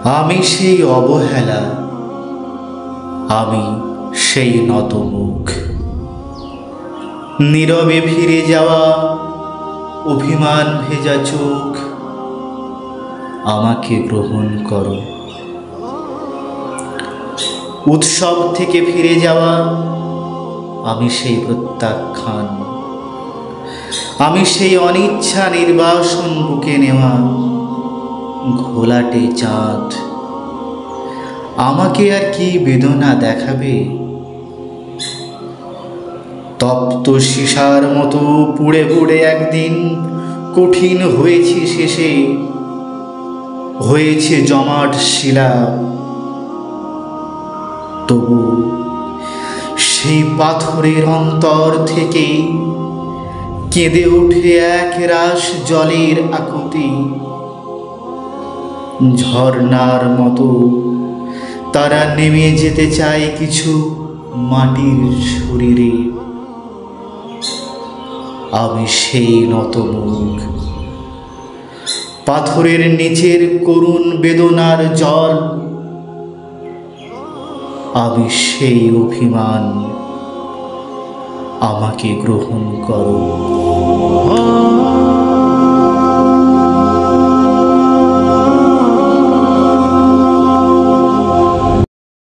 আমি সেই অবহেলা, আমি সেই নতমুখ, নীরবে ফিরে যাওয়া অভিমান ভেজা চোখ। আমাকে গ্রহণ করো। উৎসব থেকে ফিরে যাওয়া আমি সেই প্রত্যাখ্যান, আমি সেই অনিচ্ছা নির্বাসন বুকে নেওয়া ঘোলাটে চাঁদ। আমাকে আর কি বেদনা দেখাবে? তপ্ত সীসার মতো পুড়ে পুড়ে একদিন কঠিন হয়েছে শেষে, হয়েছে জমাট শিলা। তবু সেই পাথরের অন্তর থেকে কেঁদে ওঠে এক রাশ জলের আকুতি। ঝর্ণার মতো তারা নেমে যেতে চায় কিছু মাটির শরীরে। আমি সেই নতমুখ, পাথরের নিচের করুণ বেদনার জল। আমি সেই অভিমান, আমাকে গ্রহণ করো।